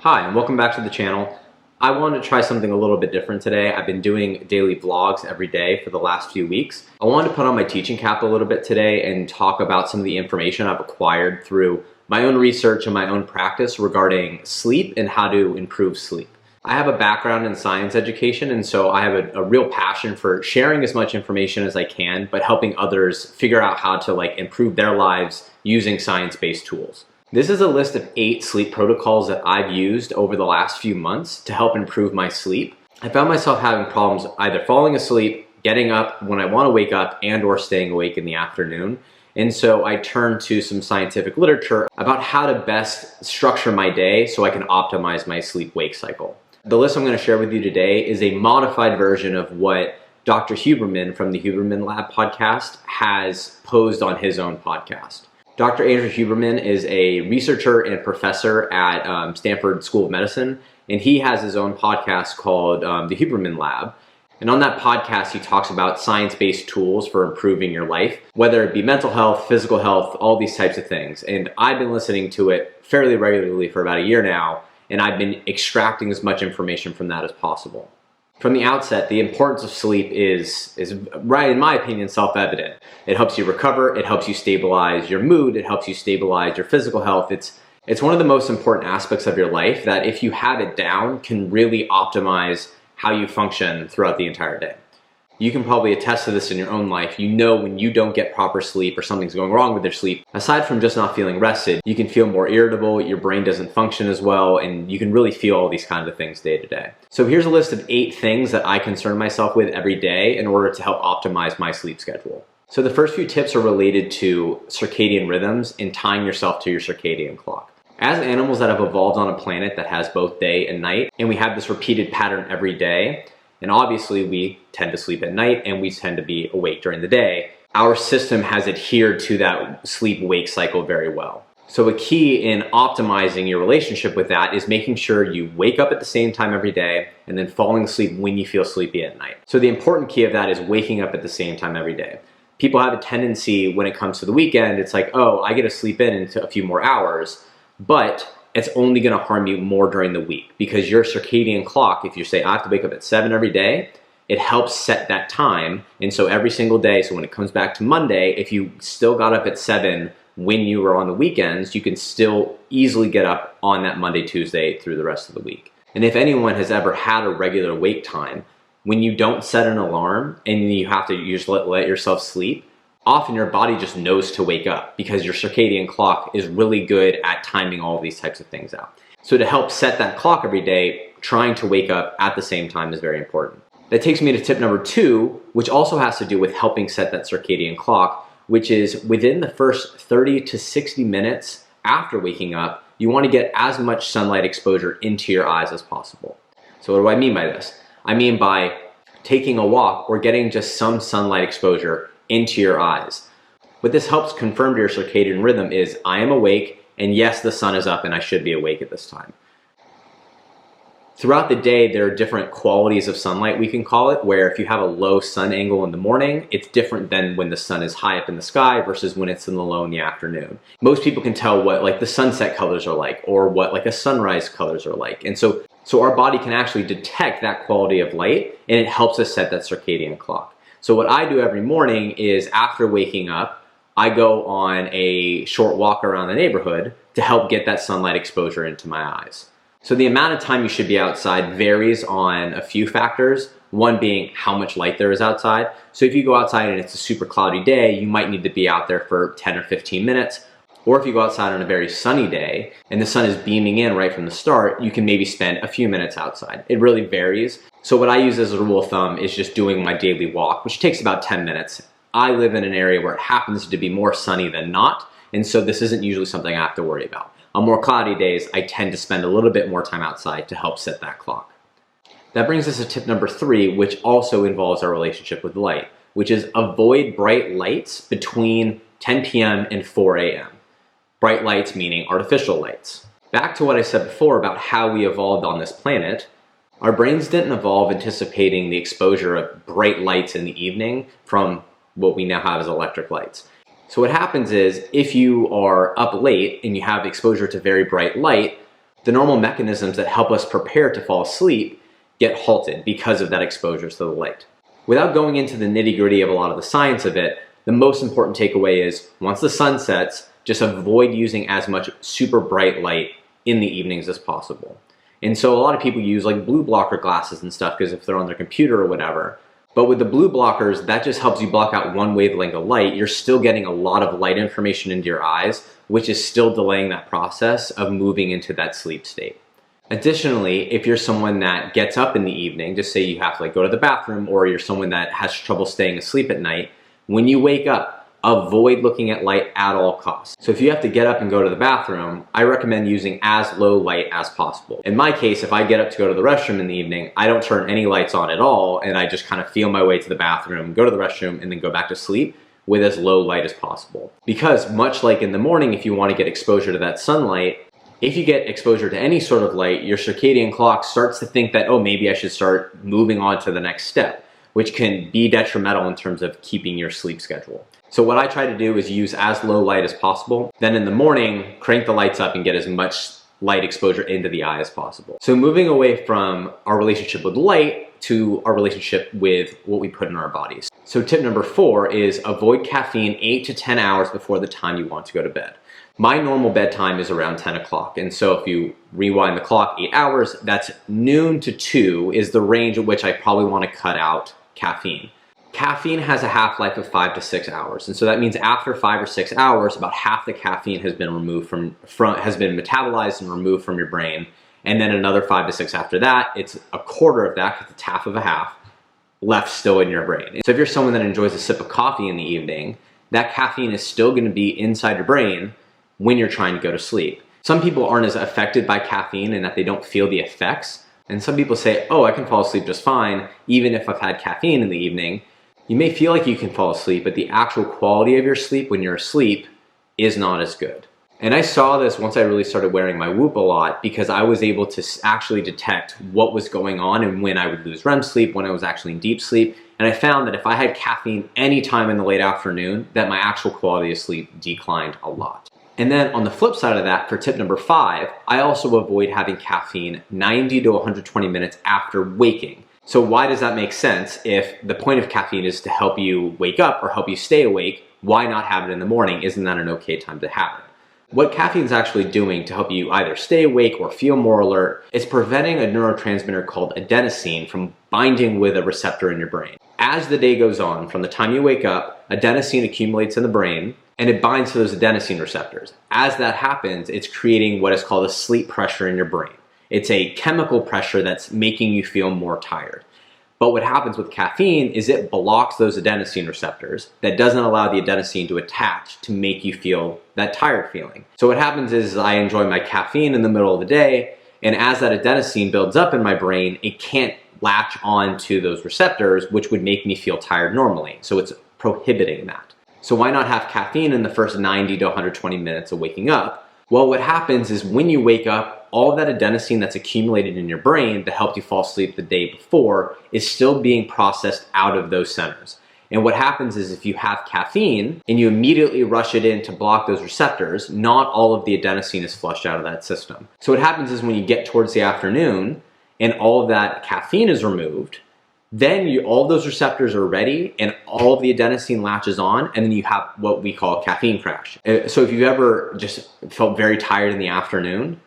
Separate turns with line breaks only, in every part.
Hi, and welcome back to the channel. I wanted to try something a little bit different today. I've been doing daily vlogs every day for the last few weeks. I wanted to put on my teaching cap a little bit today and talk about some of the information I've acquired through my own research and my own practice regarding sleep and how to improve sleep. I have a background in science education, and so I have a real passion for sharing as much information as I can, but helping others figure out how to improve their lives using science-based tools. This is a list of 8 sleep protocols that I've used over the last few months to help improve my sleep. I found myself having problems either falling asleep, getting up when I want to wake up, and or staying awake in the afternoon. And so I turned to some scientific literature about how to best structure my day so I can optimize my sleep-wake cycle. The list I'm going to share with you today is a modified version of what Dr. Huberman from the Huberman Lab Podcast has posed on his own podcast. Dr. Andrew Huberman is a researcher and professor at Stanford School of Medicine, and he has his own podcast called the Huberman Lab. And on that podcast, he talks about science-based tools for improving your life, whether it be mental health, physical health, all these types of things. And I've been listening to it fairly regularly for about a year now, and I've been extracting as much information from that as possible. From the outset, the importance of sleep is right, in my opinion, self-evident. It helps you recover, it helps you stabilize your mood, it helps you stabilize your physical health. It's one of the most important aspects of your life that if you have it down, can really optimize how you function throughout the entire day. You can probably attest to this in your own life. You know when you don't get proper sleep or something's going wrong with your sleep, aside from just not feeling rested, you can feel more irritable, your brain doesn't function as well, and you can really feel all these kinds of things day to day. So here's a list of 8 things that I concern myself with every day in order to help optimize my sleep schedule. So the first few tips are related to circadian rhythms and tying yourself to your circadian clock. As animals that have evolved on a planet that has both day and night, and we have this repeated pattern every day, and obviously we tend to sleep at night and we tend to be awake during the day, our system has adhered to that sleep-wake cycle very well. So a key in optimizing your relationship with that is making sure you wake up at the same time every day and then falling asleep when you feel sleepy at night. So the important key of that is waking up at the same time every day. People have a tendency when it comes to the weekend, it's like, oh, I get to sleep in into a few more hours, but it's only going to harm you more during the week because your circadian clock, if you say, I have to wake up at 7 every day, it helps set that time. And so every single day, so when it comes back to Monday, if you still got up at 7 when you were on the weekends, you can still easily get up on that Monday, Tuesday through the rest of the week. And if anyone has ever had a regular wake time, when you don't set an alarm and you have to just let yourself sleep, often your body just knows to wake up because your circadian clock is really good at timing all of these types of things out. So to help set that clock every day, trying to wake up at the same time is very important. That takes me to tip number 2, which also has to do with helping set that circadian clock, which is within the first 30 to 60 minutes after waking up, you want to get as much sunlight exposure into your eyes as possible. So what do I mean by this? I mean by taking a walk or getting just some sunlight exposure into your eyes. What this helps confirm to your circadian rhythm is I am awake, and yes, the sun is up and I should be awake at this time. Throughout the day, there are different qualities of sunlight, we can call it, where if you have a low sun angle in the morning, it's different than when the sun is high up in the sky versus when it's in the low in the afternoon. Most people can tell what the sunset colors are like or what a sunrise colors are like. And so our body can actually detect that quality of light, and it helps us set that circadian clock. So what I do every morning is after waking up, I go on a short walk around the neighborhood to help get that sunlight exposure into my eyes. So the amount of time you should be outside varies on a few factors, one being how much light there is outside. So if you go outside and it's a super cloudy day, you might need to be out there for 10 or 15 minutes. Or if you go outside on a very sunny day and the sun is beaming in right from the start, you can maybe spend a few minutes outside. It really varies. So what I use as a rule of thumb is just doing my daily walk, which takes about 10 minutes. I live in an area where it happens to be more sunny than not, and so this isn't usually something I have to worry about. On more cloudy days, I tend to spend a little bit more time outside to help set that clock. That brings us to tip number 3, which also involves our relationship with light, which is avoid bright lights between 10 p.m. and 4 a.m. Bright lights meaning artificial lights. Back to what I said before about how we evolved on this planet, our brains didn't evolve anticipating the exposure of bright lights in the evening from what we now have as electric lights. So what happens is if you are up late and you have exposure to very bright light, The normal mechanisms that help us prepare to fall asleep get halted because of that exposure to the light. Without going into the nitty-gritty of a lot of the science of it, the most important takeaway is once the sun sets, just avoid using as much super bright light in the evenings as possible. And so a lot of people use like blue blocker glasses and stuff because if they're on their computer or whatever. But with the blue blockers, that just helps you block out one wavelength of light. You're still getting a lot of light information into your eyes, which is still delaying that process of moving into that sleep state. Additionally, if you're someone that gets up in the evening, just say you have to like go to the bathroom, or you're someone that has trouble staying asleep at night, when you wake up, avoid looking at light at all costs. So if you have to get up and go to the bathroom, I recommend using as low light as possible. In my case, if I get up to go to the restroom in the evening, I don't turn any lights on at all, and I just kind of feel my way to the bathroom, go to the restroom, and then go back to sleep with as low light as possible. Because much like in the morning, if you want to get exposure to that sunlight, if you get exposure to any sort of light, your circadian clock starts to think that, oh, maybe I should start moving on to the next step, which can be detrimental in terms of keeping your sleep schedule. So what I try to do is use as low light as possible. Then in the morning, crank the lights up and get as much light exposure into the eye as possible. So moving away from our relationship with light to our relationship with what we put in our bodies. So tip number 4 is avoid caffeine 8 to 10 hours before the time you want to go to bed. My normal bedtime is around 10 o'clock. And so if you rewind the clock 8 hours, that's noon to 2 is the range at which I probably want to cut out caffeine. Caffeine has a half-life of 5 to 6 hours. And so that means after 5 or 6 hours, about half the caffeine has been removed has been metabolized and removed from your brain. And then another 5 to 6 after that, it's a quarter of that, because it's half of a half, left still in your brain. So if you're someone that enjoys a sip of coffee in the evening, that caffeine is still going to be inside your brain when you're trying to go to sleep. Some people aren't as affected by caffeine in that they don't feel the effects. And some people say, oh, I can fall asleep just fine, even if I've had caffeine in the evening. You may feel like you can fall asleep, but the actual quality of your sleep when you're asleep is not as good. And I saw this once I really started wearing my Whoop a lot, because I was able to actually detect what was going on and when I would lose REM sleep, when I was actually in deep sleep. And I found that if I had caffeine any time in the late afternoon, that my actual quality of sleep declined a lot. And then on the flip side of that, for tip number 5, I also avoid having caffeine 90 to 120 minutes after waking. So why does that make sense? If the point of caffeine is to help you wake up or help you stay awake, why not have it in the morning? Isn't that an okay time to have it? What caffeine is actually doing to help you either stay awake or feel more alert is preventing a neurotransmitter called adenosine from binding with a receptor in your brain. As the day goes on, from the time you wake up, adenosine accumulates in the brain and it binds to those adenosine receptors. As that happens, it's creating what is called a sleep pressure in your brain. It's a chemical pressure that's making you feel more tired. But what happens with caffeine is it blocks those adenosine receptors. That doesn't allow the adenosine to attach to make you feel that tired feeling. So what happens is I enjoy my caffeine in the middle of the day, and as that adenosine builds up in my brain, it can't latch on to those receptors, which would make me feel tired normally. So it's prohibiting that. So why not have caffeine in the first 90 to 120 minutes of waking up? Well, what happens is when you wake up, all of that adenosine that's accumulated in your brain that helped you fall asleep the day before is still being processed out of those centers. And what happens is if you have caffeine and you immediately rush it in to block those receptors, not all of the adenosine is flushed out of that system. So what happens is when you get towards the afternoon and all of that caffeine is removed, then all those receptors are ready and all of the adenosine latches on, and then you have what we call a caffeine crash. So if you've ever just felt very tired in the afternoon,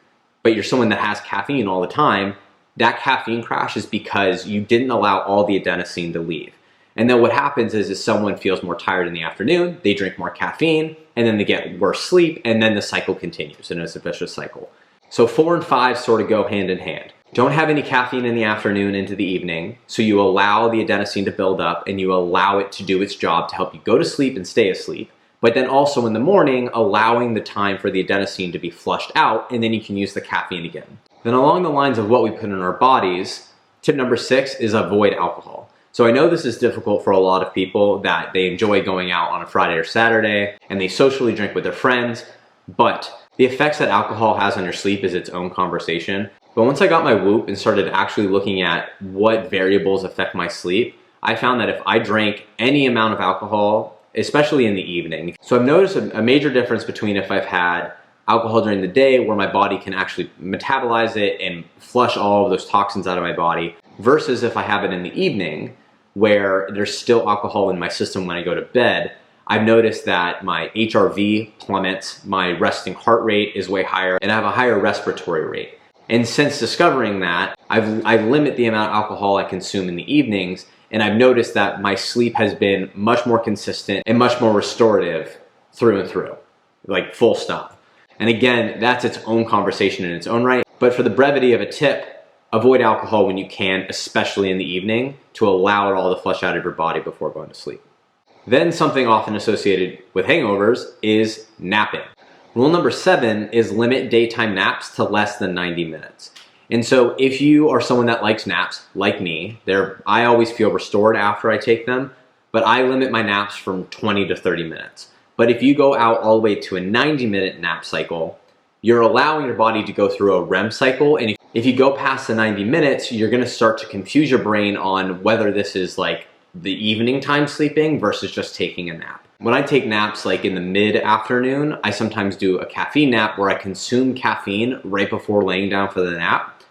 but you're someone that has caffeine all the time, that caffeine crash is because you didn't allow all the adenosine to leave. And then what happens is someone feels more tired in the afternoon, they drink more caffeine, and then they get worse sleep, and then the cycle continues, and it's a vicious cycle. So 4 and 5 sort of go hand in hand. Don't have any caffeine in the afternoon into the evening, so you allow the adenosine to build up and you allow it to do its job to help you go to sleep and stay asleep. But then also in the morning, allowing the time for the adenosine to be flushed out, and then you can use the caffeine again. Then along the lines of what we put in our bodies, tip number 6 is avoid alcohol. So I know this is difficult for a lot of people that they enjoy going out on a Friday or Saturday and they socially drink with their friends, but the effects that alcohol has on your sleep is its own conversation. But once I got my Whoop and started actually looking at what variables affect my sleep, I found that if I drank any amount of alcohol, especially in the evening, so I've noticed a major difference between if I've had alcohol during the day where my body can actually metabolize it and flush all of those toxins out of my body, versus if I have it in the evening where there's still alcohol in my system when I go to bed. I've noticed that my HRV plummets, my resting heart rate is way higher, and I have a higher respiratory rate. And since discovering that, I limit the amount of alcohol I consume in the evenings, and I've noticed that my sleep has been much more consistent and much more restorative through and through, like full stop. And again, that's its own conversation in its own right. But for the brevity of a tip, avoid alcohol when you can, especially in the evening, to allow it all to flush out of your body before going to sleep. Then something often associated with hangovers is napping. Rule number 7 is limit daytime naps to less than 90 minutes. And so if you are someone that likes naps, like me, I always feel restored after I take them, but I limit my naps from 20 to 30 minutes. But if you go out all the way to a 90-minute nap cycle, you're allowing your body to go through a REM cycle. And if you go past the 90 minutes, you're gonna start to confuse your brain on whether this is like the evening time sleeping versus just taking a nap. When I take naps like in the mid-afternoon, I sometimes do a caffeine nap where I consume caffeine right before laying down for the nap.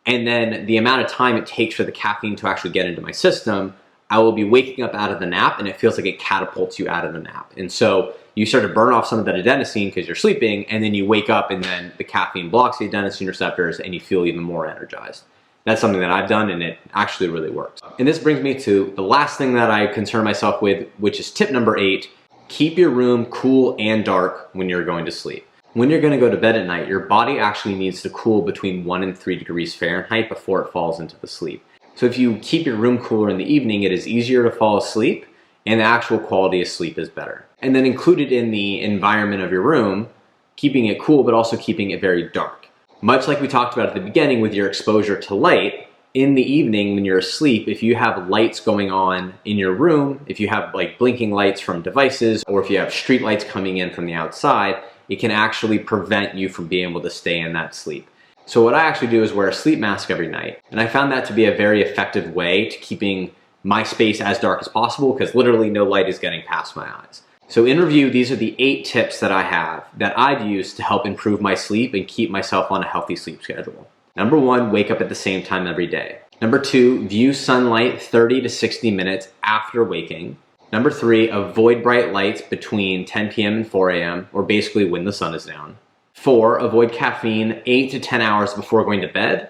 And then the amount of time it takes for the caffeine to actually get into my system, I will be waking up out of the nap and it feels like it catapults you out of the nap. And so you start to burn off some of that adenosine because you're sleeping, and then you wake up and then the caffeine blocks the adenosine receptors and you feel even more energized. That's something that I've done and it actually really works. And this brings me to the last thing that I concern myself with, which is tip number 8. Keep your room cool and dark when you're going to sleep. When you're going to go to bed at night, your body actually needs to cool between 1 and 3 degrees Fahrenheit before it falls into the sleep. So if you keep your room cooler in the evening, it is easier to fall asleep and the actual quality of sleep is better. And then included in the environment of your room, keeping it cool but also keeping it very dark. Much like we talked about at the beginning with your exposure to light, in the evening when you're asleep, if you have lights going on in your room, if you have like blinking lights from devices, or if you have street lights coming in from the outside, it can actually prevent you from being able to stay in that sleep. So what I actually do is wear a sleep mask every night. And I found that to be a very effective way to keeping my space as dark as possible, because literally no light is getting past my eyes. So in review, these are the 8 tips that I have that I've used to help improve my sleep and keep myself on a healthy sleep schedule. Number 1, wake up at the same time every day. Number 2, view sunlight 30 to 60 minutes after waking. Number 3, avoid bright lights between 10 p.m. and 4 a.m., or basically when the sun is down. 4, avoid caffeine 8 to 10 hours before going to bed.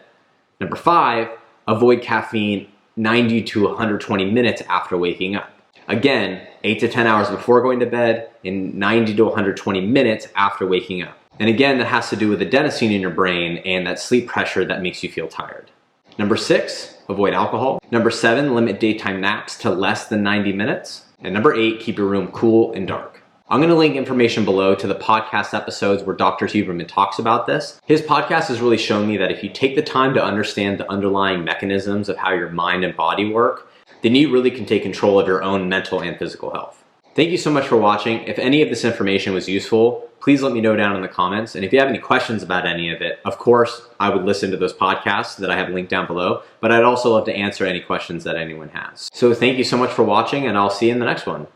Number 5, avoid caffeine 90 to 120 minutes after waking up. Again, 8 to 10 hours before going to bed and 90 to 120 minutes after waking up. And again, that has to do with adenosine in your brain and that sleep pressure that makes you feel tired. Number 6, avoid alcohol. Number 7, limit daytime naps to less than 90 minutes. And number 8, keep your room cool and dark. I'm going to link information below to the podcast episodes where Dr. Huberman talks about this. His podcast has really shown me that if you take the time to understand the underlying mechanisms of how your mind and body work, then you really can take control of your own mental and physical health. Thank you so much for watching. If any of this information was useful, please let me know down in the comments. And if you have any questions about any of it, of course, I would listen to those podcasts that I have linked down below, but I'd also love to answer any questions that anyone has. So thank you so much for watching, and I'll see you in the next one.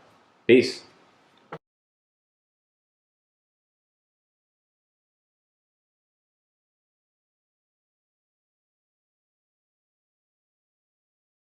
Peace.